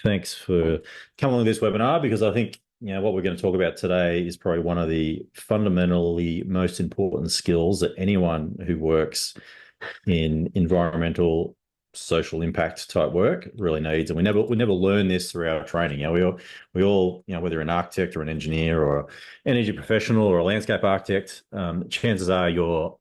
Thanks for coming on this webinar because I think what we're going to talk about today is probably one of the fundamentally most important skills that anyone who works in environmental social impact type work really needs. And we never learn this through our training. We all whether an architect or an engineer or energy professional or a landscape architect, chances are you're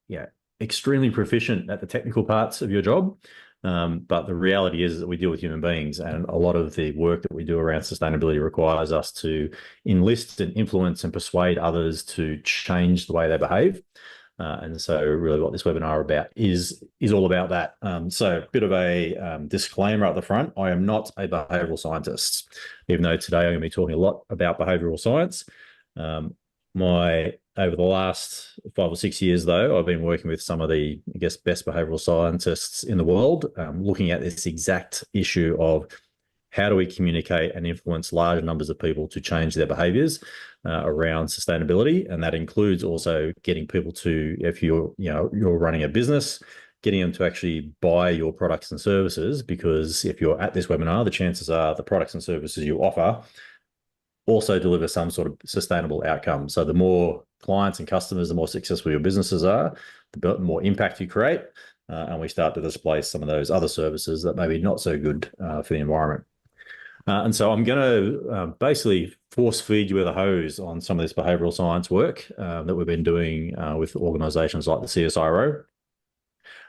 extremely proficient at the technical parts of your job. But the reality is that we deal with human beings, and a lot of the work that we do around sustainability requires us to enlist and influence and persuade others to change the way they behave. And so really what this webinar about is all about that. So a bit of a disclaimer at the front. I am not a behavioral scientist, even though today I'm going to be talking a lot about behavioral science. Over the last 5 or 6 years, though, I've been working with some of the, best behavioral scientists in the world, looking at this exact issue of how do we communicate and influence large numbers of people to change their behaviors around sustainability. And that includes also getting people to, if you're running a business, getting them to actually buy your products and services, because if you're at this webinar, the chances are the products and services you offer also deliver some sort of sustainable outcome. So the more clients and customers, the more successful your businesses are, the more impact you create, and we start to displace some of those other services that may be not so good for the environment. And so I'm going to basically force feed you with a hose on some of this behavioral science work that we've been doing with organizations like the CSIRO.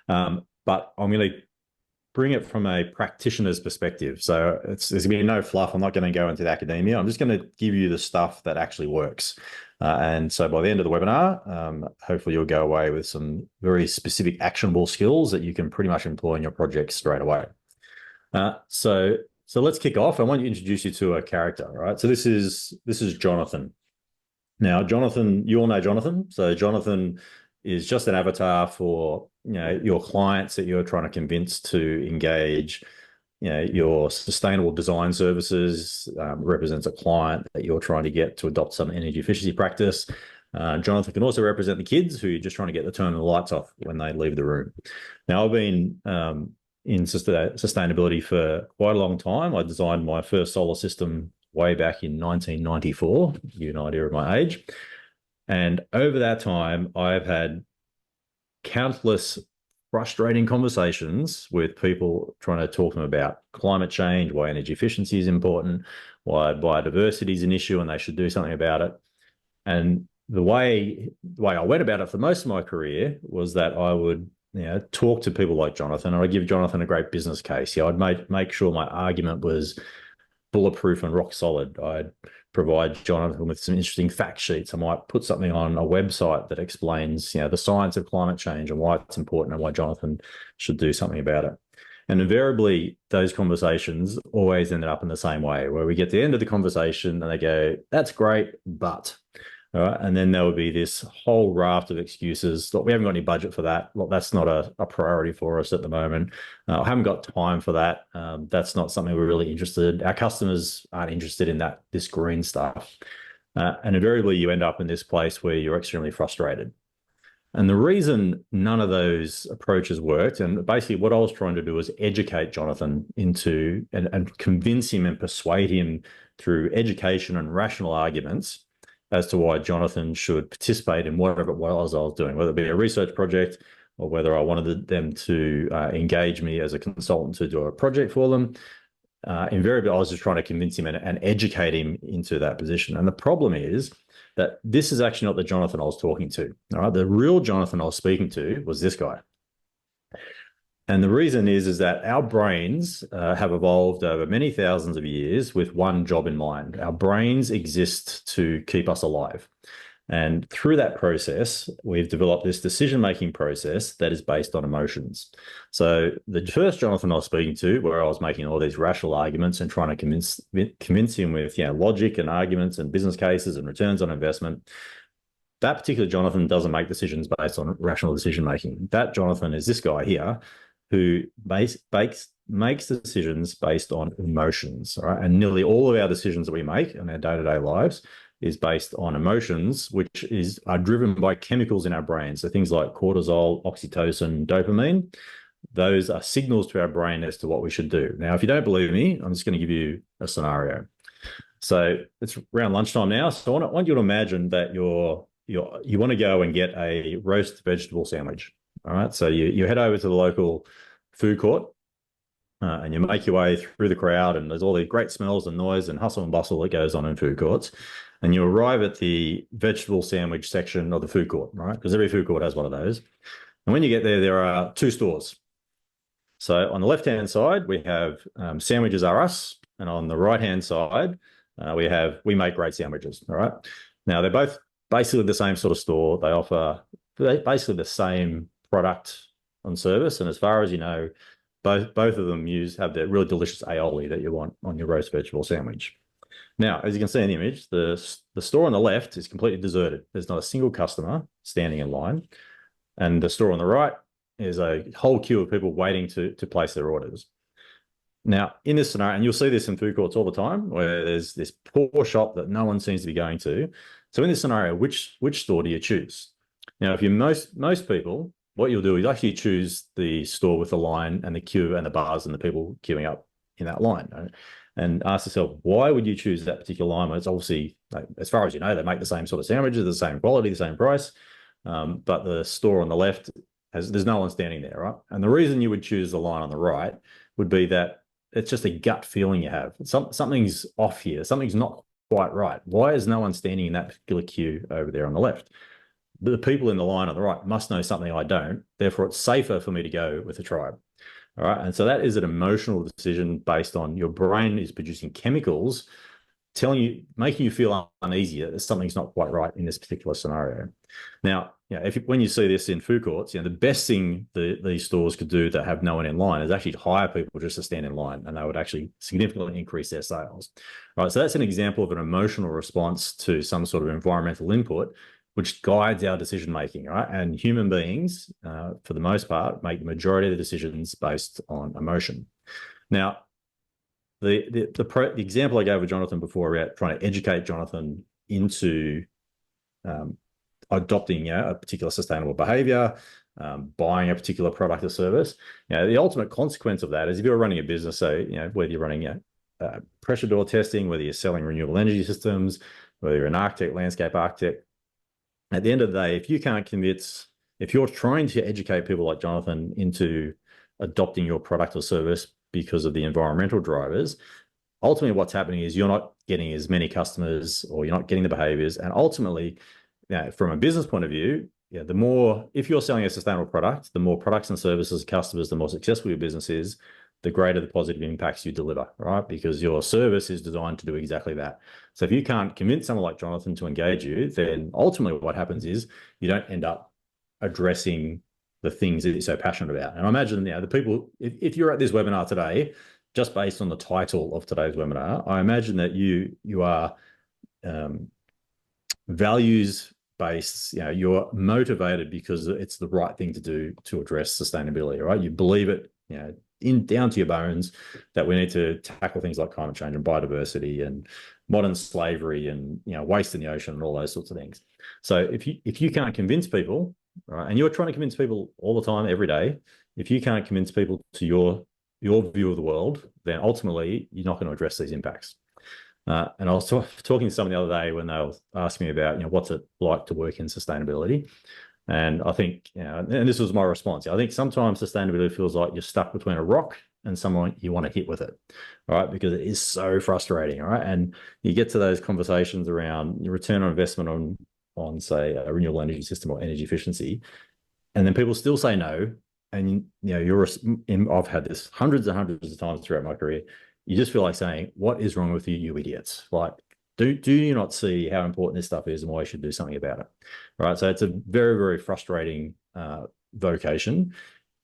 But I'm going to bring it from a practitioner's perspective. So there's going to be no fluff. I'm not going to go into the academia. I'm just going to give you the stuff that actually works. And so by the end of the webinar, hopefully you'll go away with some very specific actionable skills that you can pretty much employ in your projects straight away. So let's kick off. I want to introduce you to a character, right? So this is Jonathan. Now, Jonathan, you all know Jonathan. So Jonathan is just an avatar for your clients that you're trying to convince to engage. Your sustainable design services represents a client that you're trying to get to adopt some energy efficiency practice. Jonathan can also represent the kids who you're just trying to get to turn the lights off when they leave the room. Now, I've been in sustainability for quite a long time. I designed my first solar system way back in 1994, to give you an idea of my age. And over that time, I've had countless frustrating conversations with people trying to talk to them about climate change, why energy efficiency is important, why biodiversity is an issue and they should do something about it. And the way I went about it for most of my career was that I would talk to people like Jonathan, and I'd give Jonathan a great business case. I'd make sure my argument was bulletproof and rock solid. I'd provide Jonathan with some interesting fact sheets. I might put something on a website that explains, the science of climate change and why it's important and why Jonathan should do something about it. And invariably, those conversations always ended up in the same way, where we get to the end of the conversation and they go, "That's great, but..." All right. And then there would be this whole raft of excuses. Look, we haven't got any budget for that. Look, that's not a priority for us at the moment. I haven't got time for that. That's not something we're really interested in. Our customers aren't interested in this green stuff. And invariably, you end up in this place where you're extremely frustrated. And the reason none of those approaches worked, and basically what I was trying to do was educate Jonathan into and convince him and persuade him through education and rational arguments as to why Jonathan should participate in whatever it was I was doing, whether it be a research project or whether I wanted them to engage me as a consultant to do a project for them. Invariably, I was just trying to convince him and educate him into that position. And the problem is that this is actually not the Jonathan I was talking to. All right, the real Jonathan I was speaking to was this guy. And the reason is that our brains have evolved over many thousands of years with one job in mind. Our brains exist to keep us alive. And through that process, we've developed this decision-making process that is based on emotions. So the first Jonathan I was speaking to, where I was making all these rational arguments and trying to convince him with logic and arguments and business cases and returns on investment, that particular Jonathan doesn't make decisions based on rational decision-making. That Jonathan is this guy here, who makes decisions based on emotions, all right? And nearly all of our decisions that we make in our day-to-day lives is based on emotions, which are driven by chemicals in our brains. So things like cortisol, oxytocin, dopamine. those are signals to our brain as to what we should do. Now, if you don't believe me, I'm just going to give you a scenario. So it's around lunchtime now. So I want you to imagine that you want to go and get a roast vegetable sandwich. All right. So you head over to the local food court and you make your way through the crowd, and there's all these great smells and noise and hustle and bustle that goes on in food courts. And you arrive at the vegetable sandwich section of the food court, right? Because every food court has one of those. And when you get there, there are two stores. So on the left-hand side, we have Sandwiches Are Us, and on the right-hand side, we make great sandwiches. All right. Now they're both basically the same sort of store. They offer basically the same product on service, and as far as you know, both of them have that really delicious aioli that you want on your roast vegetable sandwich. Now, as you can see in the image, the store on the left is completely deserted. There's not a single customer standing in line, and the store on the right is a whole queue of people waiting to place their orders. Now, in this scenario, and you'll see this in food courts all the time, where there's this poor shop that no one seems to be going to. So in this scenario, which store do you choose? Now, if you're most people, what you'll do is actually choose the store with the line and the queue and the bars and the people queuing up in that line, right? And ask yourself, why would you choose that particular line? Well, it's obviously, like, as far as you know, they make the same sort of sandwiches, the same quality, the same price, but the store on the left there's no one standing there, right? And the reason you would choose the line on the right would be that it's just a gut feeling you have. Something's off here. Something's not quite right. Why is no one standing in that particular queue over there on the left? The people in the line on the right must know something I don't. Therefore, it's safer for me to go with the tribe. All right. And so that is an emotional decision based on your brain is producing chemicals making you feel uneasy that something's not quite right in this particular scenario. Now, when you see this in food courts, the best thing these stores could do that have no one in line is actually hire people just to stand in line, and they would actually significantly increase their sales. Right. So that's an example of an emotional response to some sort of environmental input, which guides our decision making. Right. And human beings, for the most part, make the majority of the decisions based on emotion. Now, the example I gave with Jonathan before about trying to educate Jonathan into adopting a particular sustainable behavior, buying a particular product or service, the ultimate consequence of that is if you're running a business, so whether you're running pressure door testing, whether you're selling renewable energy systems, whether you're an architect, landscape architect, at the end of the day, if you're trying to educate people like Jonathan into adopting your product or service because of the environmental drivers, ultimately what's happening is you're not getting as many customers, or you're not getting the behaviors. And ultimately, from a business point of view, if you're selling a sustainable product, the more products and services, customers, the more successful your business is, the greater the positive impacts you deliver, right? Because your service is designed to do exactly that. So if you can't convince someone like Jonathan to engage you, then ultimately what happens is you don't end up addressing the things that you're so passionate about. And I imagine the people, if you're at this webinar today, just based on the title of today's webinar, I imagine that you are values-based. You're motivated because it's the right thing to do to address sustainability, right? You believe it, down to your bones, that we need to tackle things like climate change and biodiversity and modern slavery and waste in the ocean and all those sorts of things. So if you can't convince people, right, and you're trying to convince people all the time, every day, if you can't convince people to your view of the world, then ultimately you're not going to address these impacts. And I was talking to someone the other day when they were asking me about, what's it like to work in sustainability. And I think, and this was my response. I think sometimes sustainability feels like you're stuck between a rock and someone you want to hit with it, right? Because it is so frustrating, right? And you get to those conversations around your return on investment on say a renewable energy system or energy efficiency, and then people still say no. And I've had this hundreds and hundreds of times throughout my career. You just feel like saying, "What is wrong with you, you idiots?" Like, do you not see how important this stuff is and why you should do something about it, right? So it's a very, very frustrating vocation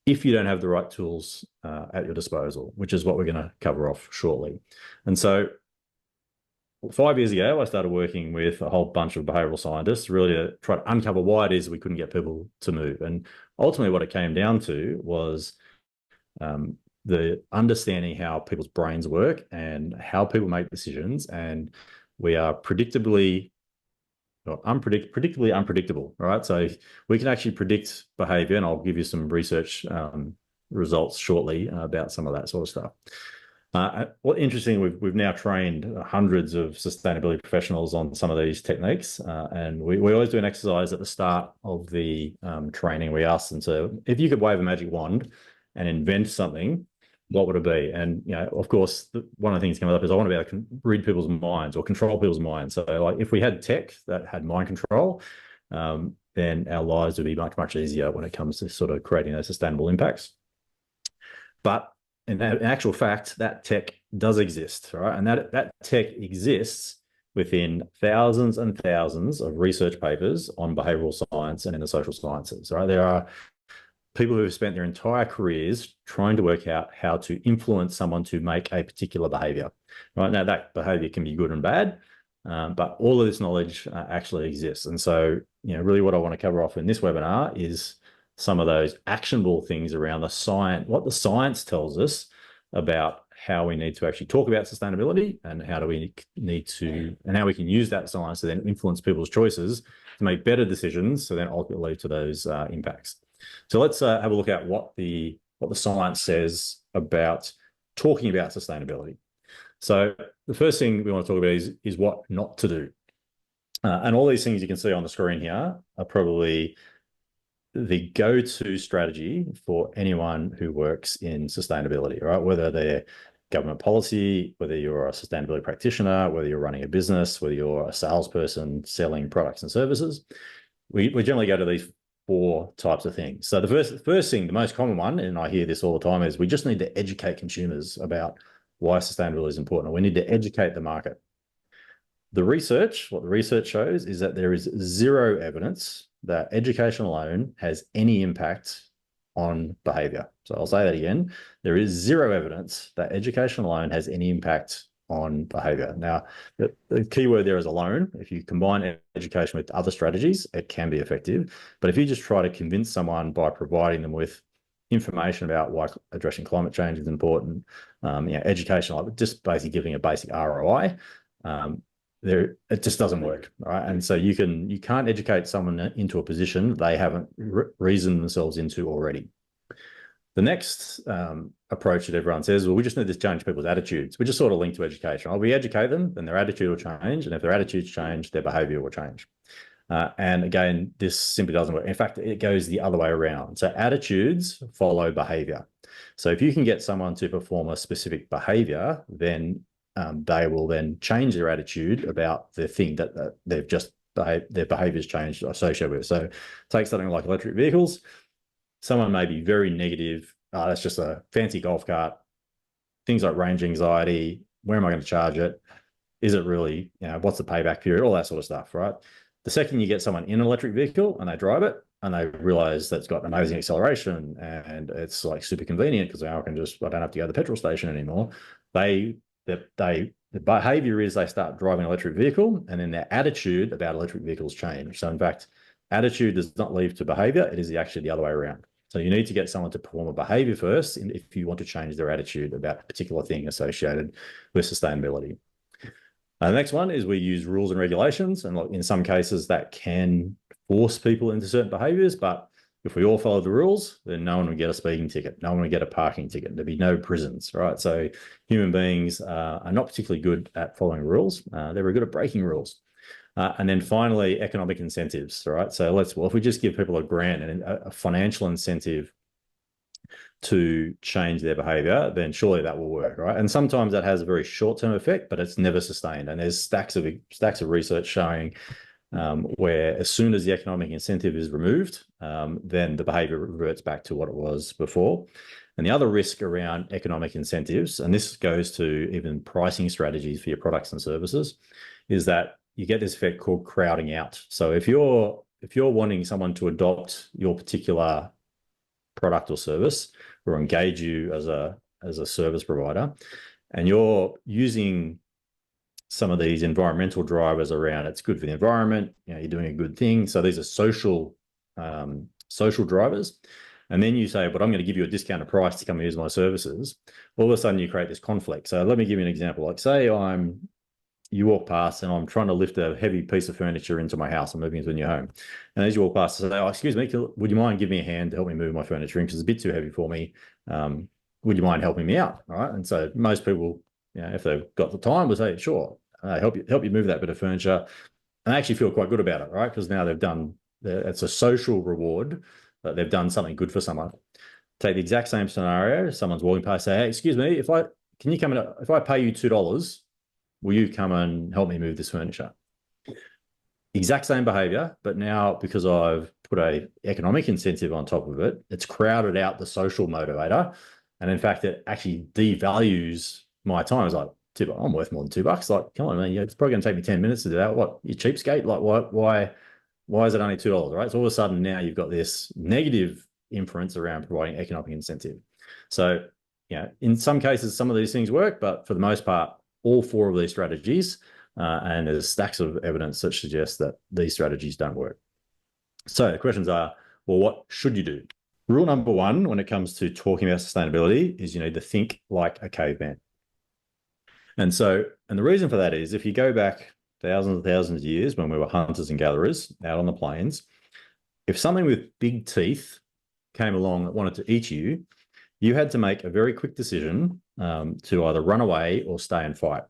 if you don't have the right tools at your disposal, which is what we're going to cover off shortly. And so 5 years ago, I started working with a whole bunch of behavioral scientists, really to try to uncover why it is we couldn't get people to move. And ultimately what it came down to was the understanding how people's brains work and how people make decisions. And we are predictably unpredictable, right? So we can actually predict behavior, and I'll give you some research results shortly about some of that sort of stuff. Well, interesting, we've now trained hundreds of sustainability professionals on some of these techniques, and we always do an exercise at the start of the training. We ask them to, if you could wave a magic wand and invent something, what would it be? And of course, one of the things that comes up is I want to be able to read people's minds or control people's minds. So, like, if we had tech that had mind control, then our lives would be much, much easier when it comes to sort of creating those sustainable impacts. But in actual fact, that tech does exist, right? And that tech exists within thousands and thousands of research papers on behavioral science and in the social sciences, right? There are people who have spent their entire careers trying to work out how to influence someone to make a particular behavior, right? Now, that behavior can be good and bad, but all of this knowledge actually exists. And so, really what I want to cover off in this webinar is some of those actionable things around the science, what the science tells us about how we need to actually talk about sustainability, and how we can use that science to then influence people's choices to make better decisions, so then ultimately to those impacts. So let's have a look at what the science says about talking about sustainability. So the first thing we want to talk about is what not to do. And all these things you can see on the screen here are probably the go-to strategy for anyone who works in sustainability, right? Whether they're government policy, whether you're a sustainability practitioner, whether you're running a business, whether you're a salesperson selling products and services, we generally go to these 4 types of things. So the first thing, the most common one, and I hear this all the time, is we just need to educate consumers about why sustainability is important. We need to educate the market. What the research shows is that there is zero evidence that education alone has any impact on behavior. So I'll say that again. There is zero evidence that education alone has any impact on behavior. Now, the key word there is alone. If you combine education with other strategies, it can be effective. But if you just try to convince someone by providing them with information about why addressing climate change is important, education, like just basically giving a basic ROI, it just doesn't work, right? And so you can't educate someone into a position they haven't reasoned themselves into already. The next approach that everyone says, well, we just need to change people's attitudes. We just sort of link to education. We educate them, then their attitude will change. And if their attitudes change, their behavior will change. And again, this simply doesn't work. In fact, it goes the other way around. So attitudes follow behavior. So if you can get someone to perform a specific behavior, then they will then change their attitude about the thing that they've just their behaviors changed associated with. So take something like electric vehicles. Someone may be very negative. That's just a fancy golf cart. Things like range anxiety. Where am I going to charge it? Is it really, what's the payback period? All that sort of stuff, right? The second you get someone in an electric vehicle and they drive it and they realize that it's got amazing acceleration and it's like super convenient because now I don't have to go to the petrol station anymore. The behavior is they start driving an electric vehicle, and then their attitude about electric vehicles change. So in fact, attitude does not lead to behavior. It is actually the other way around. So you need to get someone to perform a behavior first if you want to change their attitude about a particular thing associated with sustainability. The next one is we use rules and regulations, and in some cases that can force people into certain behaviors, but if we all follow the rules, then no one would get a speeding ticket. No one would get a parking ticket. There'd be no prisons, right? So human beings are not particularly good at following rules. They're very good at breaking rules. And then finally, economic incentives, right? So if we just give people a grant and a financial incentive to change their behavior, then surely that will work, right? And sometimes that has a very short-term effect, but it's never sustained. And there's stacks of research showing where as soon as the economic incentive is removed, then the behavior reverts back to what it was before. And the other risk around economic incentives, and this goes to even pricing strategies for your products and services, is that you get this effect called crowding out. So if you're wanting someone to adopt your particular product or service or engage you as a service provider, and you're using some of these environmental drivers around it's good for the environment, you're doing a good thing. So these are social drivers. And then you say, but I'm going to give you a discounted price to come and use my services. All of a sudden you create this conflict. So let me give you an example. Like say I'm you walk past and I'm trying to lift a heavy piece of furniture into my house. I'm moving into a new home. And as you walk past, I say, oh, excuse me, would you mind giving me a hand to help me move my furniture in because it's a bit too heavy for me? Would you mind helping me out? All right. And so most people, if they've got the time, will say, sure, help you move that bit of furniture. And I actually feel quite good about it, right? Because now it's a social reward that they've done something good for someone. Take the exact same scenario. Someone's walking past, say, hey, excuse me, if I pay you $2, will you come and help me move this furniture? Exact same behavior, but now because I've put a economic incentive on top of it, it's crowded out the social motivator. And in fact, it actually devalues my time. It's like, I'm worth more than $2. Like, come on, man, it's probably going to take me 10 minutes to do that. What, you cheapskate? Like, why is it only $2, right? So all of a sudden now you've got this negative inference around providing economic incentive. So, in some cases, some of these things work, but for the most part, all four of these strategies, and there's stacks of evidence that suggests that these strategies don't work. So the questions are, well, what should you do? Rule number one, when it comes to talking about sustainability, is you need to think like a caveman. And the reason for that is if you go back thousands and thousands of years when we were hunters and gatherers out on the plains, if something with big teeth came along that wanted to eat you, you had to make a very quick decision to either run away or stay and fight.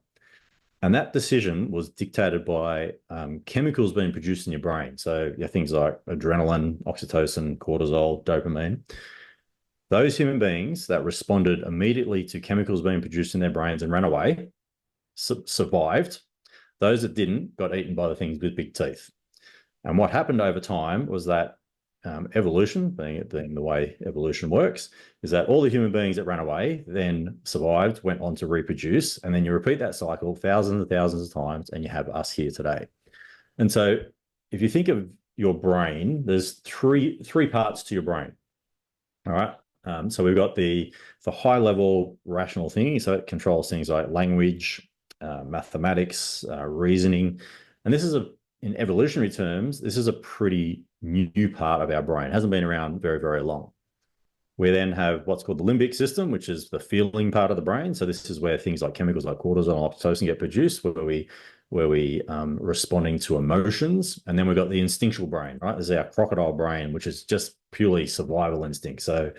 And that decision was dictated by chemicals being produced in your brain. So things like adrenaline, oxytocin, cortisol, dopamine. Those human beings that responded immediately to chemicals being produced in their brains and ran away survived. Those that didn't got eaten by the things with big teeth. And what happened over time was that evolution, being the way evolution works, is that all the human beings that ran away then survived, went on to reproduce, and then you repeat that cycle thousands and thousands of times, and you have us here today. And so if you think of your brain, there's three parts to your brain. All right. So we've got the high level rational thinking. So it controls things like language, mathematics, reasoning. And this is in evolutionary terms, this is a pretty new part of our brain. It hasn't been around very, very long. We then have what's called the limbic system, which is the feeling part of the brain. So this is where things like chemicals like cortisol and oxytocin get produced, where we responding to emotions. And then we've got the instinctual brain, right? This is our crocodile brain, which is just purely survival instinct. So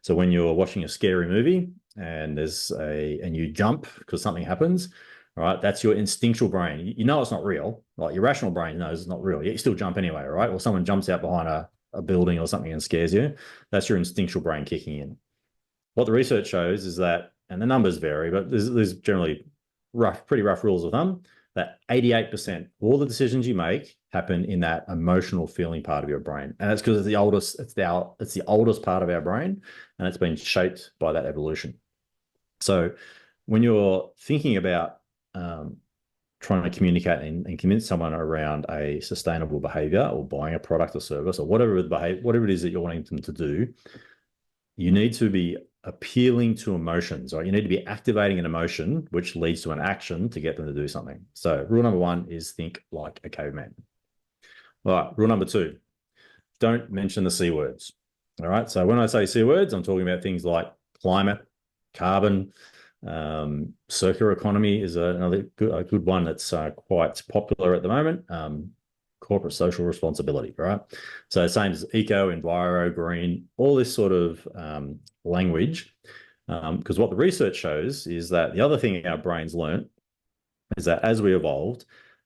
when you're watching a scary movie and and you jump because something happens, right? That's your instinctual brain. You know it's not real. Like your rational brain knows it's not real. Yet you still jump anyway, right? Or someone jumps out behind a building or something and scares you. That's your instinctual brain kicking in. What the research shows is that, and the numbers vary, but there's generally pretty rough rules of thumb, that 88% of all the decisions you make happen in that emotional feeling part of your brain. And that's because it's the oldest part of our brain, and it's been shaped by that evolution. So when you're thinking about trying to communicate and convince someone around a sustainable behavior or buying a product or service or whatever it is that you're wanting them to do, you need to be appealing to emotions, right? You need to be activating an emotion, which leads to an action to get them to do something. So rule number one is think like a caveman. All right, rule number two, don't mention the C words. All right, so when I say C words, I'm talking about things like climate, carbon, circular economy is another good one that's quite popular at the moment. Corporate social responsibility, right? So same as eco, enviro, green, all this sort of language. Because what the research shows is that the other thing our brains learned is that as we evolved,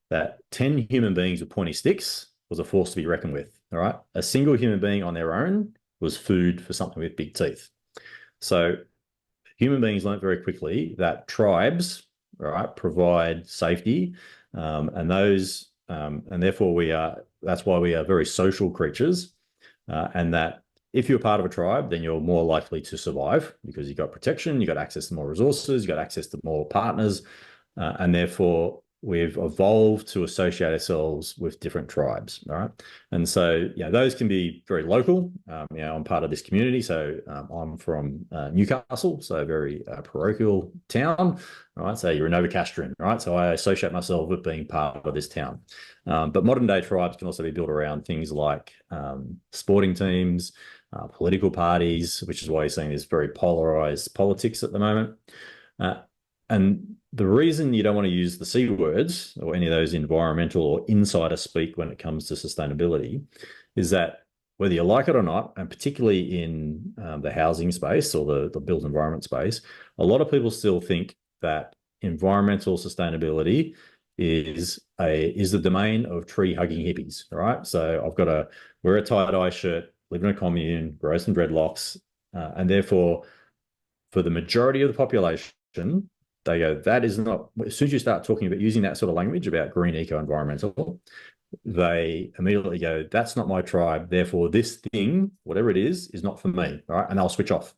that 10 human beings with pointy sticks was a force to be reckoned with, all right? A single human being on their own was food for something with big teeth. So human beings learned very quickly that tribes, right, provide safety, and therefore that's why we are very social creatures, and that if you're part of a tribe, then you're more likely to survive because you've got protection, you've got access to more resources, you've got access to more partners, and therefore we've evolved to associate ourselves with different tribes, all right? And so, those can be very local. I'm part of this community, so I'm from Newcastle, so a very parochial town, all right? So you're a Novocastrian, right? So I associate myself with being part of this town. But modern day tribes can also be built around things like sporting teams, political parties, which is why you're seeing this very polarized politics at the moment. And the reason you don't want to use the C words or any of those environmental or insider speak when it comes to sustainability is that whether you like it or not, and particularly in the housing space or the built environment space, a lot of people still think that environmental sustainability is the domain of tree hugging hippies. Right? So I've got to wear a tie-dye shirt, live in a commune, grow some dreadlocks, and therefore, for the majority of the population, they go, that is not, as soon as you start talking about using that sort of language about green eco-environmental, they immediately go, that's not my tribe. Therefore, this thing, whatever it is not for me. Right. And they'll switch off.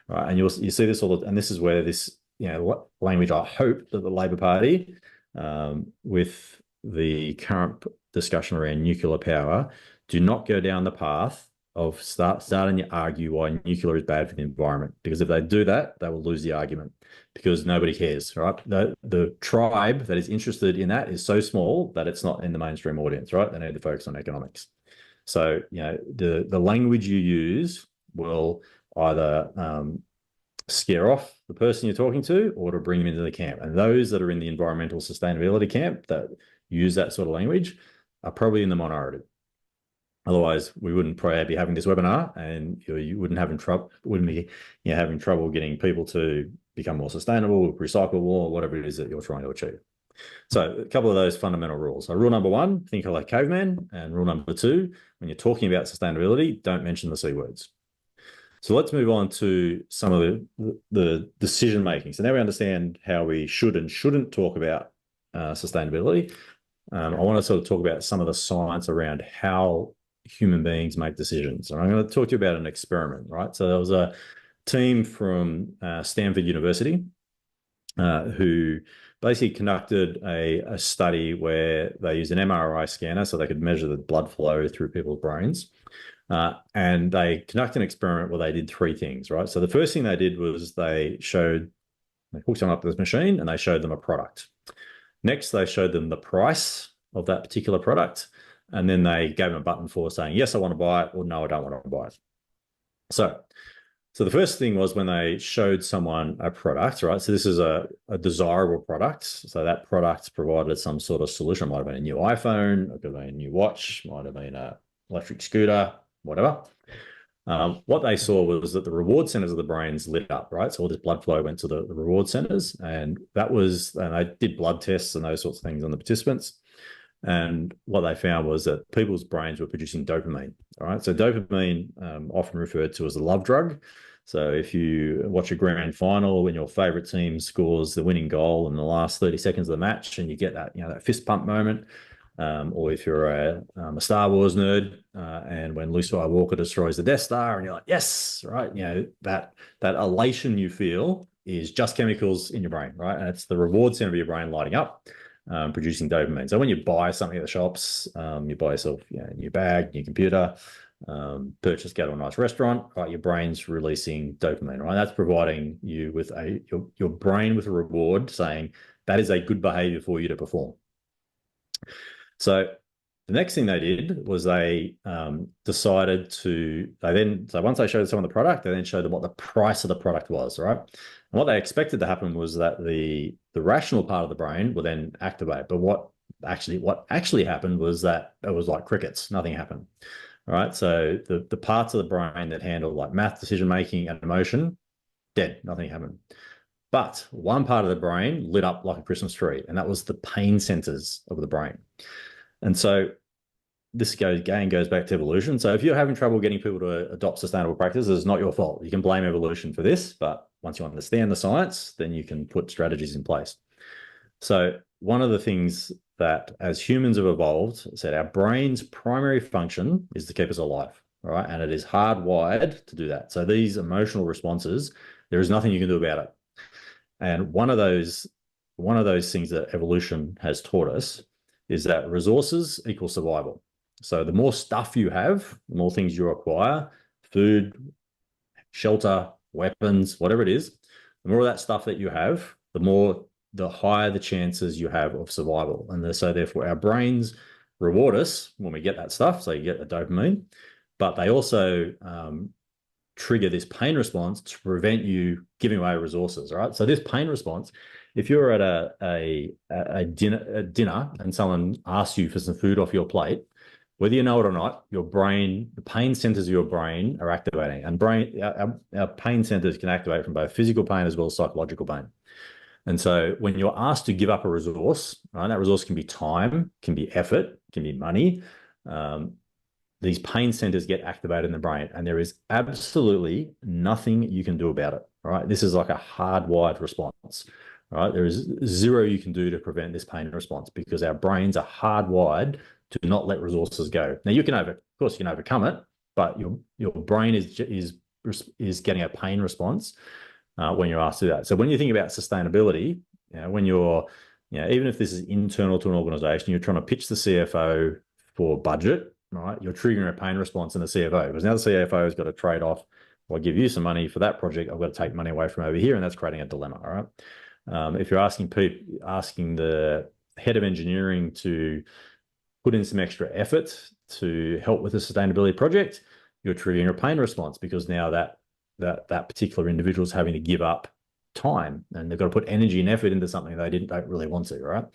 Right. And you see this all, and this is where this, language, I hope that the Labor Party, with the current discussion around nuclear power, do not go down the path of starting to argue why nuclear is bad for the environment. Because if they do that, they will lose the argument because nobody cares, right? The tribe that is interested in that is so small that it's not in the mainstream audience, right? They need to focus on economics. So, the language you use will either scare off the person you're talking to or to bring them into the camp. And those that are in the environmental sustainability camp that use that sort of language are probably in the minority. Otherwise, we wouldn't probably be having this webinar, and you wouldn't be having trouble getting people to become more sustainable, recyclable, or whatever it is that you're trying to achieve. So a couple of those fundamental rules. So rule number one, think like Caveman, and rule number two, when you're talking about sustainability, don't mention the C words. So let's move on to some of the decision making. So now we understand how we should and shouldn't talk about sustainability. I want to sort of talk about some of the science around how human beings make decisions. And I'm going to talk to you about an experiment, right? So there was a team from Stanford University who basically conducted a study where they used an MRI scanner so they could measure the blood flow through people's brains. And they conducted an experiment where they did three things, right? So the first thing they did was they hooked someone up to this machine and they showed them a product. Next, they showed them the price of that particular product. And then they gave them a button for saying, yes, I want to buy it, or no, I don't want to buy it. So the first thing was when they showed someone a product, right? So this is a desirable product. So that product provided some sort of solution. It might have been a new iPhone, it could have been a new watch, might have been an electric scooter, whatever. What they saw was that the reward centers of the brains lit up, right? So all this blood flow went to the reward centers, and they did blood tests and those sorts of things on the participants. And what they found was that people's brains were producing dopamine. All right. So dopamine, often referred to as a love drug. So if you watch a grand final when your favorite team scores the winning goal in the last 30 seconds of the match, and you get that, that fist pump moment, or if you're a Star Wars nerd, and when Luke Skywalker destroys the Death Star, and you're like, yes, right, that elation you feel is just chemicals in your brain, right? And it's the reward center of your brain lighting up. Producing dopamine. So when you buy something at the shops, you buy yourself a new bag, new computer, go to a nice restaurant, right? Your brain's releasing dopamine, right? That's providing you with your brain with a reward saying that is a good behavior for you to perform. So the next thing they did was they decided so once they showed someone the product, they then showed them what the price of the product was, right? And what they expected to happen was that the rational part of the brain would then activate. But what actually happened was that it was like crickets. Nothing happened. All right. So the parts of the brain that handle like math, decision making, and emotion, dead. Nothing happened. But one part of the brain lit up like a Christmas tree, and that was the pain centers of the brain. And so this goes back to evolution. So if you're having trouble getting people to adopt sustainable practices, it's not your fault. You can blame evolution for this, but once you understand the science, then you can put strategies in place. So one of the things that as humans have evolved, said our brain's primary function is to keep us alive, right? And it is hardwired to do that. So these emotional responses, there is nothing you can do about it. And one of those things that evolution has taught us is that resources equal survival. So the more stuff you have, the more things you acquire, food, shelter, weapons, whatever it is, the more of that stuff that you have, the higher the chances you have of survival. And so therefore our brains reward us when we get that stuff. So you get the dopamine, but they also trigger this pain response to prevent you giving away resources, right? So this pain response If you're at a dinner and someone asks you for some food off your plate, whether you know it or not, your brain, the pain centers of your brain are activating, and our pain centers can activate from both physical pain as well as psychological pain. And so when you're asked to give up a resource, right, that resource can be time, can be effort, can be money. These pain centers get activated in the brain, and there is absolutely nothing you can do about it. Right, this is like a hardwired response. Right, there is zero you can do to prevent this pain response because our brains are hardwired to not let resources go. Now of course, you can overcome it, but your brain is getting a pain response when you're asked to do that. So when you think about sustainability, when you're, even if this is internal to an organization, you're trying to pitch the CFO for budget, right? You're triggering a pain response in the CFO because now the CFO has got to trade off. Well, I'll give you some money for that project. I've got to take money away from over here, and that's creating a dilemma. All right. If you're asking the head of engineering to put in some extra effort to help with a sustainability project, you're triggering a pain response because now that particular individual is having to give up time and they've got to put energy and effort into something they don't really want to, right?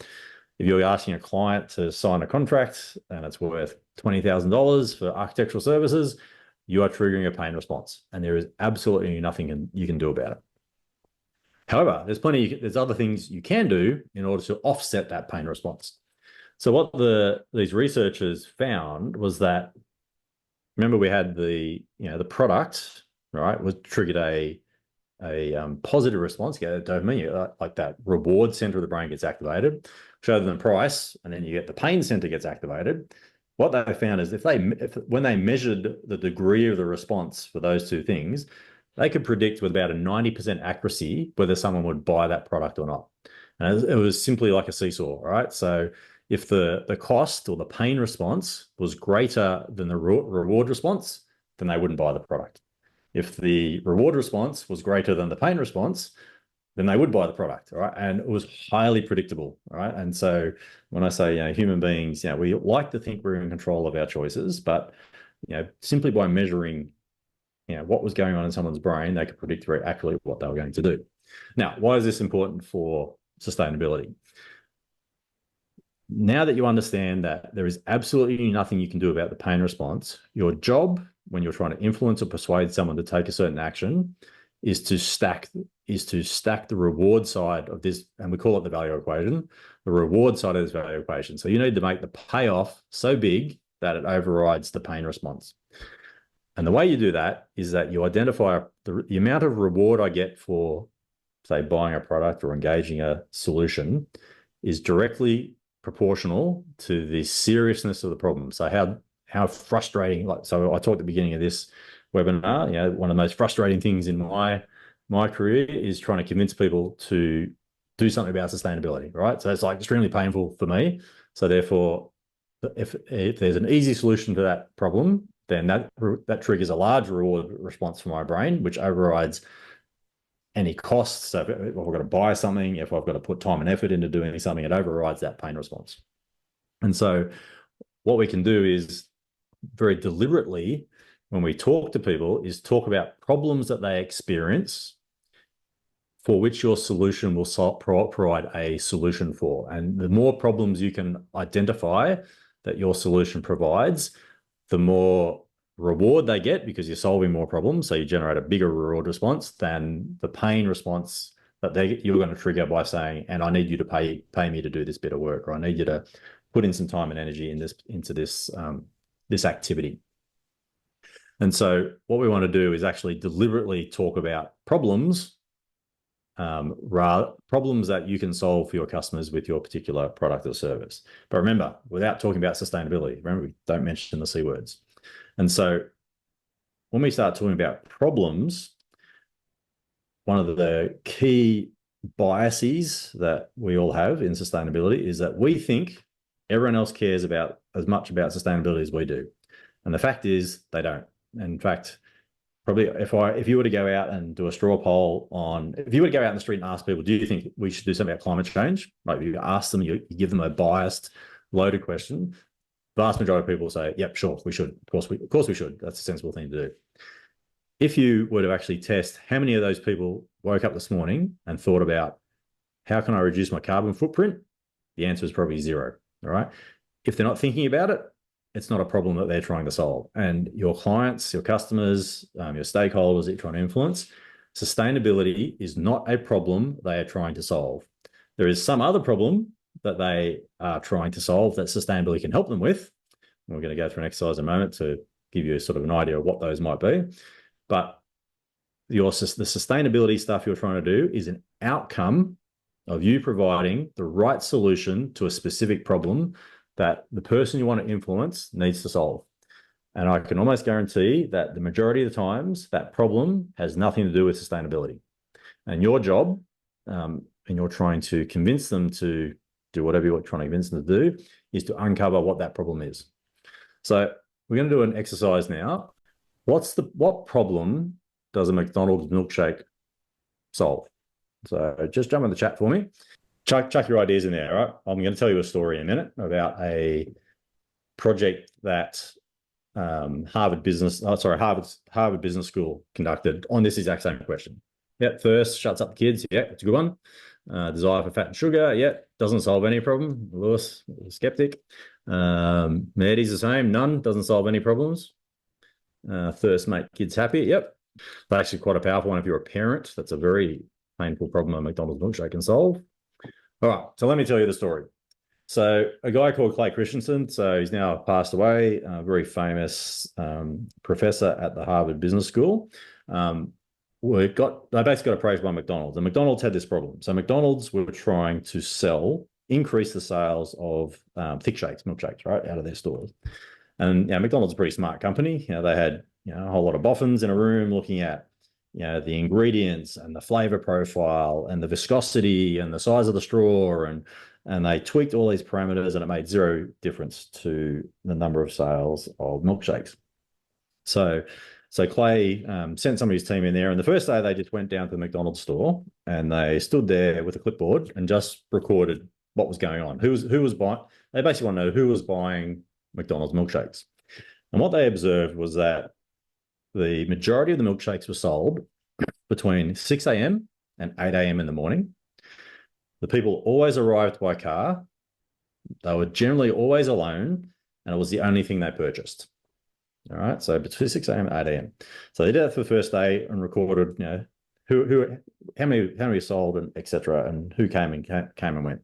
If you're asking a client to sign a contract and it's worth $20,000 for architectural services, you are triggering a pain response, and there is absolutely nothing you can do about it. However, there's other things you can do in order to offset that pain response. So what these researchers found was that, remember, we had the product, right, was triggered a positive response, dopamine, like that reward center of the brain gets activated, show them the price, and then you get the pain center gets activated. What they found is when they measured the degree of the response for those two things, they could predict with about a 90% accuracy whether someone would buy that product or not. And it was simply like a seesaw, right? So if the cost or the pain response was greater than the reward response, then they wouldn't buy the product. If the reward response was greater than the pain response, then they would buy the product, right? And it was highly predictable, right? And so when I say, human beings, we like to think we're in control of our choices, but, simply by measuring, what was going on in someone's brain, they could predict very accurately what they were going to do. Now, why is this important for sustainability? Now that you understand that there is absolutely nothing you can do about the pain response, your job when you're trying to influence or persuade someone to take a certain action is to stack the reward side of this, and we call it the value equation, the reward side of this value equation. So you need to make the payoff so big that it overrides the pain response. And the way you do that is that you identify the amount of reward I get for, say, buying a product or engaging a solution is directly proportional to the seriousness of the problem. So how frustrating, so I talked at the beginning of this webinar, one of the most frustrating things in my career is trying to convince people to do something about sustainability, right? So it's like extremely painful for me. So therefore, if there's an easy solution to that problem, then that triggers a large reward response for my brain, which overrides any costs. So if I've got to buy something, if I've got to put time and effort into doing something, it overrides that pain response. And so what we can do is very deliberately, when we talk to people, is talk about problems that they experience for which your solution will provide a solution for. And the more problems you can identify that your solution provides, the more reward they get because you're solving more problems. So you generate a bigger reward response than the pain response that you're going to trigger by saying, and I need you to pay me to do this bit of work, or I need you to put in some time and energy into this activity. And so what we want to do is actually deliberately talk about problems that you can solve for your customers with your particular product or service. But remember, without talking about sustainability, we don't mention the C words. And so when we start talking about problems, one of the key biases that we all have in sustainability is that we think everyone else cares about as much about sustainability as we do. And the fact is they don't. In fact, probably if you were to go out and do a straw poll if you were to go out in the street and ask people, do you think we should do something about climate change? Like you ask them, you give them a biased, loaded question. The vast majority of people say, yep, sure, we should. Of course we should. That's a sensible thing to do. If you were to actually test how many of those people woke up this morning and thought about how can I reduce my carbon footprint? The answer is probably zero. All right. If they're not thinking about it, it's not a problem that they're trying to solve. And your clients, your customers, your stakeholders that you're trying to influence, sustainability is not a problem they are trying to solve. There is some other problem that they are trying to solve that sustainability can help them with. We're going to go through an exercise in a moment to give you sort of an idea of what those might be. But the sustainability stuff you're trying to do is an outcome of you providing the right solution to a specific problem that the person you want to influence needs to solve. And I can almost guarantee that the majority of the times that problem has nothing to do with sustainability. And your job, and you're trying to convince them to do whatever you're trying to convince them to do, is to uncover what that problem is. So we're going to do an exercise now. What problem does a McDonald's milkshake solve? So just jump in the chat for me. Chuck your ideas in there, right? I'm going to tell you a story in a minute about a project that Harvard Business School conducted on this exact same question. Yeah, thirst shuts up the kids. Yeah, it's a good one. Desire for fat and sugar. Yeah, doesn't solve any problem. Lewis, skeptic. Maddie's the same. None, doesn't solve any problems. Thirst make kids happy. Yep. That's actually quite a powerful one if you're a parent. That's a very painful problem a McDonald's milkshake can solve. All right, so let me tell you the story. So a guy called Clay Christensen, so he's now passed away, a very famous professor at the Harvard Business School. They basically got approached by McDonald's, and McDonald's had this problem. So McDonald's were trying to increase the sales of thick shakes, milkshakes, right, out of their stores. And McDonald's is a pretty smart company. They had a whole lot of boffins in a room looking at the ingredients and the flavor profile and the viscosity and the size of the straw, and they tweaked all these parameters, and it made zero difference to the number of sales of milkshakes. So Clay sent some of his team in there, and the first day they just went down to the McDonald's store and they stood there with a clipboard and just recorded what was going on. Who was buying? They basically want to know who was buying McDonald's milkshakes. And what they observed was that the majority of the milkshakes were sold between 6 a.m. and 8 a.m. in the morning. The people always arrived by car. They were generally always alone, and it was the only thing they purchased. All right, so between 6 a.m. and 8 a.m. So they did that for the first day and recorded, how many sold, and etc., and who came and went.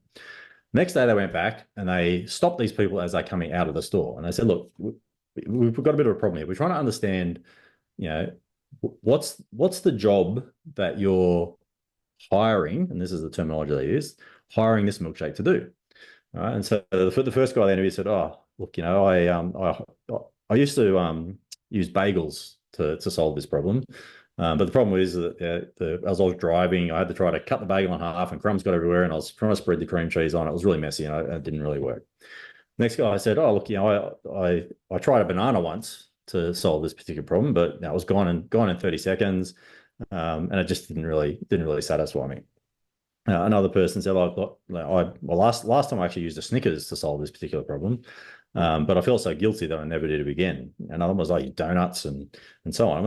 Next day they went back and they stopped these people as they're coming out of the store, and they said, "Look, we've got a bit of a problem here. We're trying to understand, what's the job that you're hiring," and this is the terminology they use, hiring this milkshake to do. All right, and so the first guy they interviewed said, "Oh, look, I used to use bagels to solve this problem, but the problem is that as I was driving, I had to try to cut the bagel in half, and crumbs got everywhere, and I was trying to spread the cream cheese on. It was really messy, and it didn't really work." Next guy said, "Oh, look, I tried a banana once to solve this particular problem, but it was gone in 30 seconds, and it just didn't really satisfy me." Another person said, last time I actually used a Snickers to solve this particular problem, but I feel so guilty that I never did it again. Another one was like donuts and so on.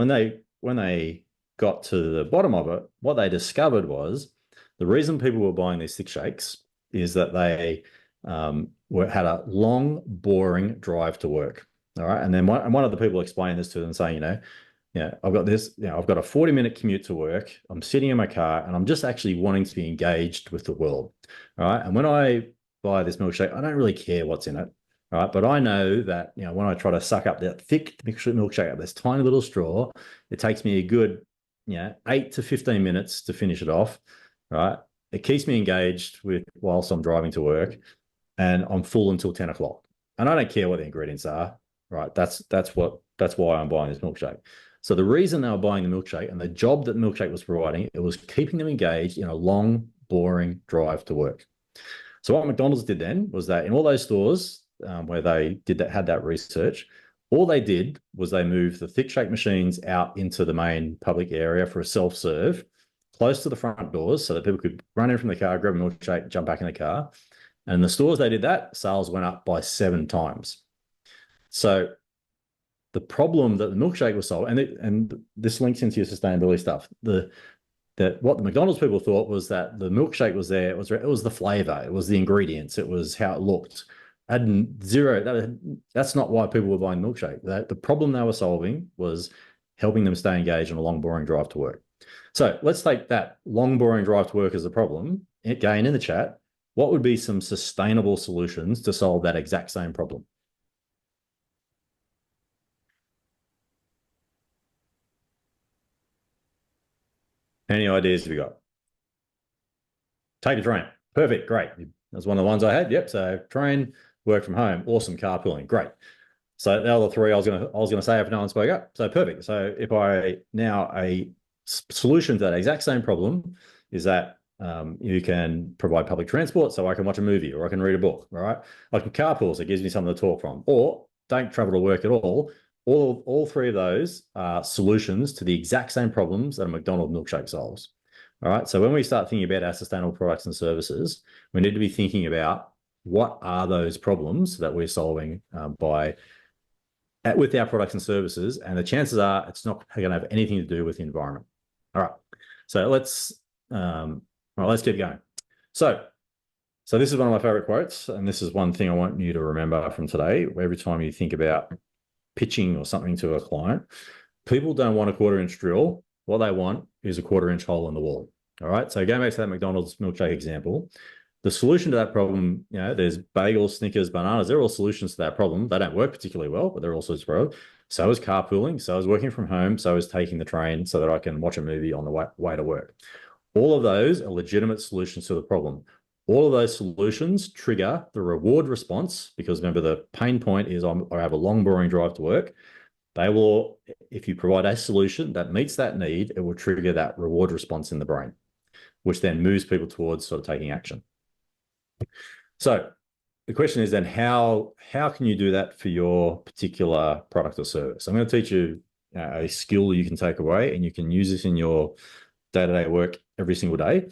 When they got to the bottom of it, what they discovered was the reason people were buying these thick shakes is that they had a long, boring drive to work. All right, and then one of the people explained this to them, saying, I've got this, I've got a 40-minute commute to work. I'm sitting in my car and I'm just actually wanting to be engaged with the world. All right. And when I buy this milkshake, I don't really care what's in it. All right. But I know that, when I try to suck up that thick milkshake up this tiny little straw, it takes me a good, 8 to 15 minutes to finish it off. Right. It keeps me engaged whilst I'm driving to work, and I'm full until 10 o'clock. And I don't care what the ingredients are. Right. That's why I'm buying this milkshake. So the reason they were buying the milkshake and the job that the milkshake was providing, it was keeping them engaged in a long, boring drive to work. So what McDonald's did then was that in all those stores where they had that research, all they did was they moved the thick shake machines out into the main public area for a self-serve, close to the front doors, so that people could run in from the car, grab a milkshake, jump back in the car. And in the stores they did that, sales went up by 7 times. So the problem that the milkshake was solving, and this links into your sustainability stuff. The that what the McDonald's people thought was that the milkshake was there. It was the flavor. It was the ingredients. It was how it looked. That's not why people were buying milkshake. The problem they were solving was helping them stay engaged on a long, boring drive to work. So let's take that long, boring drive to work as a problem. Again, in the chat, what would be some sustainable solutions to solve that exact same problem? Any ideas have you got? Take a train. Perfect. Great. That's one of the ones I had. Yep. So train, work from home. Awesome. Carpooling. Great. So the other three I was gonna say if no one spoke up. So perfect. So if a solution to that exact same problem is that you can provide public transport, so I can watch a movie or I can read a book. All right. I can carpool, so it gives me something to talk from, or don't travel to work at all. All three of those are solutions to the exact same problems that a McDonald's milkshake solves. All right. So when we start thinking about our sustainable products and services, we need to be thinking about what are those problems that we're solving with our products and services, and the chances are it's not going to have anything to do with the environment. All right. So let's keep going. So this is one of my favorite quotes, and this is one thing I want you to remember from today. Every time you think about pitching or something to a client, people don't want a quarter-inch drill. What they want is a quarter-inch hole in the wall. All right. So going back to that McDonald's milkshake example, the solution to that problem, there's bagels, Snickers, bananas. They're all solutions to that problem. They don't work particularly well, but they're also problems. So is carpooling. So is working from home. So is taking the train so that I can watch a movie on the way to work. All of those are legitimate solutions to the problem. All of those solutions trigger the reward response, because remember, the pain point is I have a long, boring drive to work. If you provide a solution that meets that need, it will trigger that reward response in the brain, which then moves people towards sort of taking action. So the question is then, how can you do that for your particular product or service? I'm going to teach you a skill you can take away, and you can use this in your day-to-day work every single day.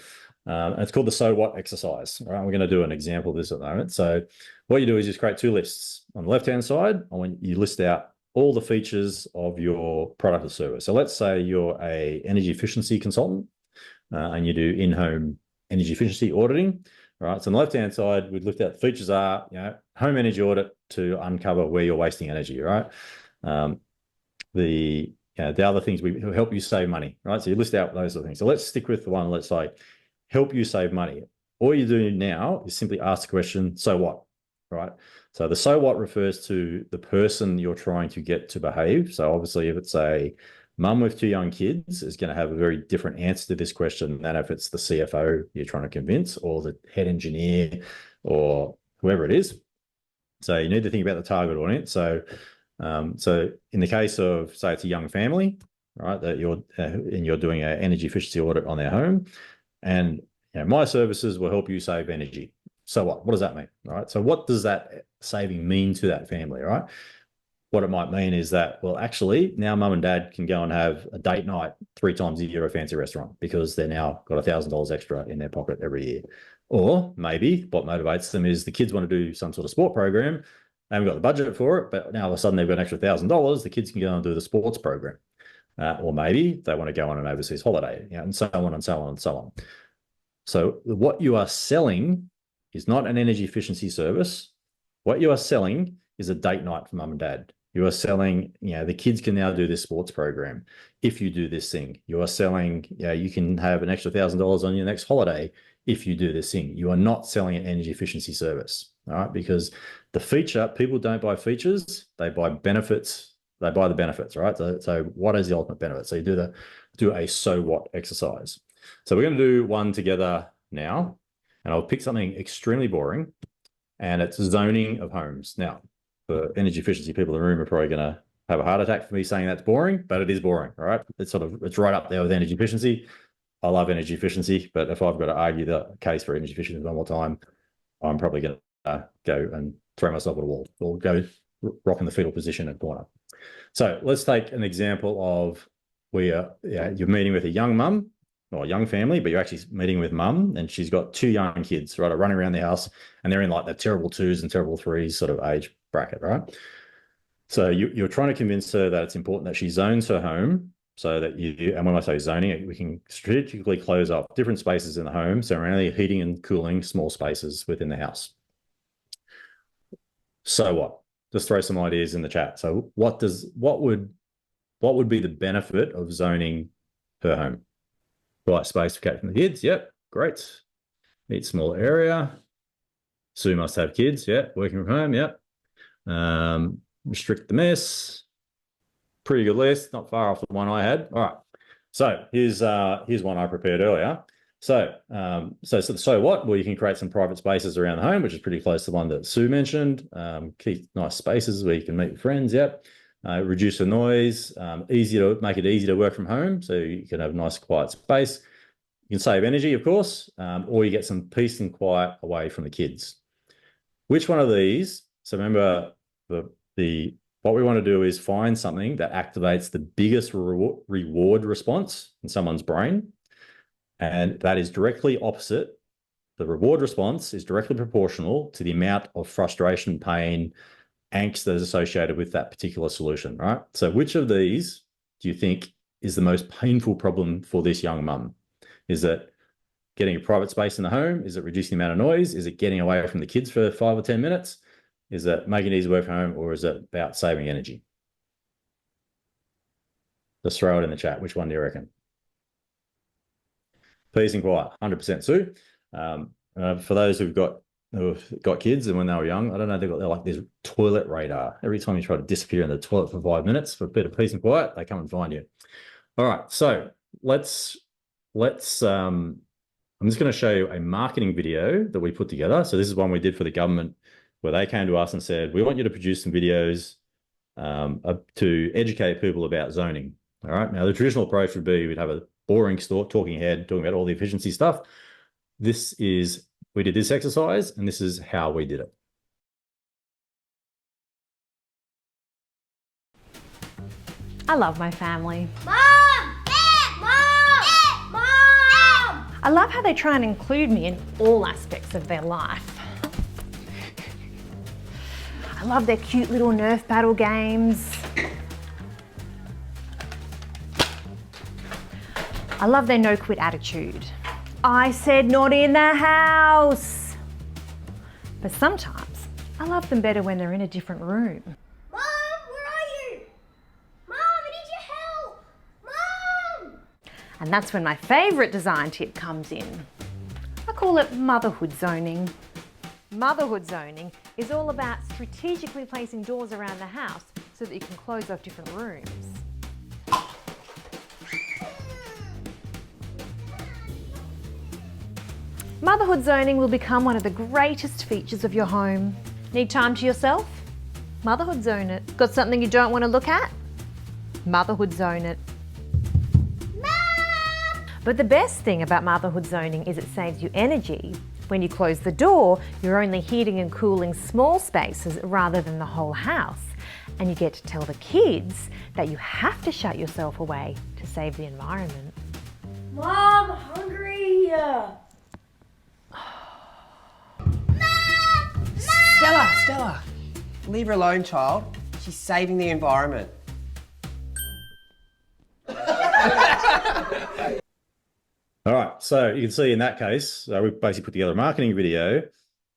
And it's called the so what exercise. All right, we're going to do an example of this at the moment. So what you do is just create two lists. On the left-hand side, I want you list out all the features of your product or service. So let's say you're a energy efficiency consultant, and you do in-home energy efficiency auditing. All right. So on the left-hand side, we've looked at features are, home energy audit to uncover where you're wasting energy. Right. The other things we help you save money. Right. So you list out those sort of things. So let's stick with the one. Let's say help you save money. All you do now is simply ask the question, so what? Right. So the so what refers to the person you're trying to get to behave. So obviously, if it's a mum with two young kids, is going to have a very different answer to this question than if it's the CFO you're trying to convince, or the head engineer, or whoever it is. So you need to think about the target audience. So in the case of, say, it's a young family, right, that you're doing an energy efficiency audit on their home, and my services will help you save energy. So what? What does that mean? All right. So what does that saving mean to that family? Right. What it might mean is that, well, actually, now mum and dad can go and have a date night 3 times a year at a fancy restaurant because they're now got $1,000 extra in their pocket every year. Or maybe what motivates them is the kids want to do some sort of sport program. They haven't got the budget for it, but now all of a sudden they've got an extra $1,000. The kids can go and do the sports program. Or maybe they want to go on an overseas holiday, and so on and so on and so on. So what you are selling is not an energy efficiency service. What you are selling is a date night for mum and dad. You are selling, the kids can now do this sports program if you do this thing. You are selling, you can have an extra $1,000 on your next holiday if you do this thing. You are not selling an energy efficiency service, all right? Because the feature, people don't buy features, they buy benefits. They buy the benefits, right? So what is the ultimate benefit? So you do a so what exercise. So we're going to do one together now, and I'll pick something extremely boring, and it's zoning of homes. Now, for energy efficiency people in the room are probably going to have a heart attack for me saying that's boring, but it is boring, all right? It's right up there with energy efficiency. I love energy efficiency, but if I've got to argue the case for energy efficiency one more time, I'm probably going to go and throw myself at a wall or go rock in the fetal position at corner. So let's take an example of where you're meeting with a young mum or a young family, but you're actually meeting with mum, and she's got 2 young kids, right, running around the house, and they're in like the terrible 2s and terrible 3s sort of age bracket, right? So you're trying to convince her that it's important that she zones her home so that you, and when I say zoning, we can strategically close off different spaces in the home, so we're only heating and cooling small spaces within the house. So what? Just throw some ideas in the chat. So what would be the benefit of zoning per home? Right space for catching the kids. Yep, great. Need smaller area. Sue must have kids. Yep, working from home. Yep. Restrict the mess. Pretty good list. Not far off the one I had. All right. So here's one I prepared earlier. So what? Well, you can create some private spaces around the home, which is pretty close to the one that Sue mentioned. Keep nice spaces where you can meet friends. Yep. Reduce the noise. Make it easy to work from home, so you can have a nice quiet space. You can save energy, of course, or you get some peace and quiet away from the kids. Which one of these? So remember, what we want to do is find something that activates the biggest reward response in someone's brain. And that is directly opposite. The reward response is directly proportional to the amount of frustration, pain, angst that is associated with that particular solution, right? So which of these do you think is the most painful problem for this young mum? Is it getting a private space in the home? Is it reducing the amount of noise? Is it getting away from the kids for 5 or 10 minutes? Is it making it easy to work from home, or is it about saving energy? Just throw it in the chat. Which one do you reckon? Peace and quiet, 100% Sue. For those who've got kids and when they were young, I don't know, they're like this toilet radar. Every time you try to disappear in the toilet for 5 minutes for a bit of peace and quiet, they come and find you. All right, so let's I'm just going to show you a marketing video that we put together. So this is one we did for the government, where they came to us and said, we want you to produce some videos to educate people about zoning. All right. Now, the traditional approach would be we'd have a boring talking head talking about all the efficiency stuff. We did this exercise, and this is how we did it. I love my family. Mom! Dad! Mom! Dad! Mom! I love how they try and include me in all aspects of their life. I love their cute little Nerf battle games. I love their no-quit attitude. I said not in the house. But sometimes I love them better when they're in a different room. Mom, where are you? Mom, I need your help. Mom! And that's when my favourite design tip comes in. I call it motherhood zoning. Motherhood zoning is all about strategically placing doors around the house so that you can close off different rooms. Motherhood zoning will become one of the greatest features of your home. Need time to yourself? Motherhood zone it. Got something you don't want to look at? Motherhood zone it. Mom! But the best thing about motherhood zoning is it saves you energy. When you close the door, you're only heating and cooling small spaces rather than the whole house. And you get to tell the kids that you have to shut yourself away to save the environment. Mom, hungry. Stella, leave her alone, child. She's saving the environment. All right, so you can see in that case, we basically put together a marketing video,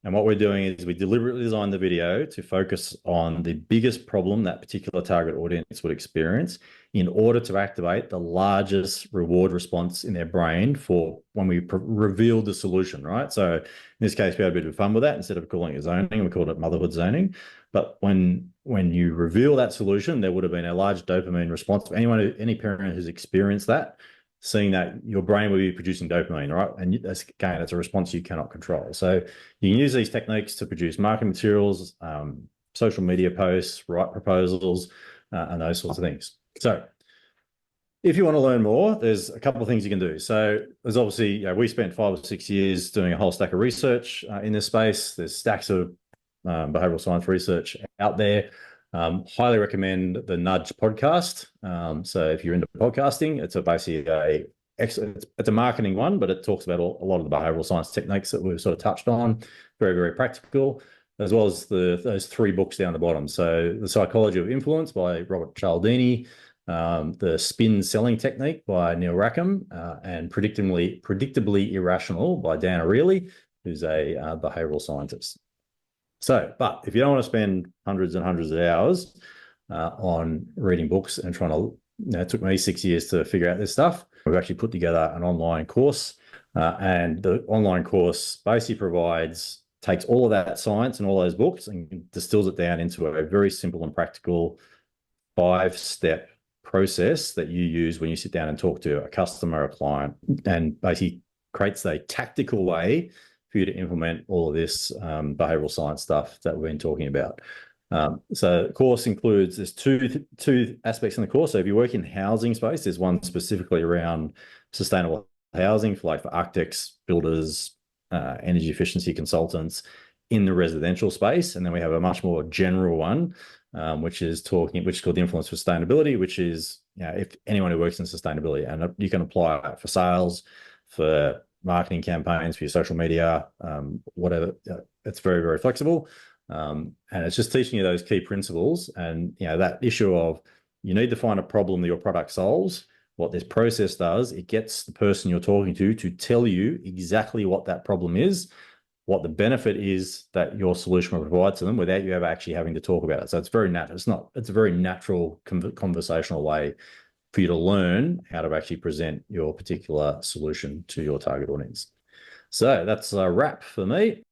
and what we're doing is we deliberately designed the video to focus on the biggest problem that particular target audience would experience in order to activate the largest reward response in their brain for when we revealed the solution, right? So in this case, we had a bit of fun with that. Instead of calling it zoning, we called it motherhood zoning. But when you reveal that solution, there would have been a large dopamine response. Any parent who's experienced that, seeing that your brain will be producing dopamine, right? And again, it's a response you cannot control. So you can use these techniques to produce marketing materials, social media posts, write proposals, and those sorts of things. So if you want to learn more, there's a couple of things you can do. So there's obviously, we spent 5 or 6 years doing a whole stack of research in this space. There's stacks of behavioral science research out there. Highly recommend the Nudge podcast. So if you're into podcasting, it's it's a marketing one, but it talks about a lot of the behavioral science techniques that we've sort of touched on. Very, very practical, as well as those 3 books down the bottom. So The Psychology of Influence by Robert Cialdini, The Spin Selling Technique by Neil Rackham, and Predictably Irrational by Dan Ariely, who's a behavioral scientist. So, but if you don't want to spend hundreds and hundreds of hours on reading books and trying to, it took me 6 years to figure out this stuff. We've actually put together an online course, and the online course basically takes all of that science and all those books and distills it down into a very simple and practical 5-step process that you use when you sit down and talk to a customer or a client, and basically creates a tactical way for you to implement all of this behavioral science stuff that we've been talking about. So the course includes, there's two aspects in the course. So if you work in housing space, there's one specifically around sustainable housing for architects, builders, energy efficiency consultants in the residential space. And then we have a much more general one, which is called the Influence for Sustainability, which is, if anyone who works in sustainability, and you can apply it for sales, for marketing campaigns, for your social media, whatever. It's very, very flexible. And it's just teaching you those key principles. And, that issue of you need to find a problem that your product solves. What this process does, it gets the person you're talking to tell you exactly what that problem is, what the benefit is that your solution will provide to them without you ever actually having to talk about it. So it's very natural. It's a very natural conversational way for you to learn how to actually present your particular solution to your target audience. So that's a wrap for me.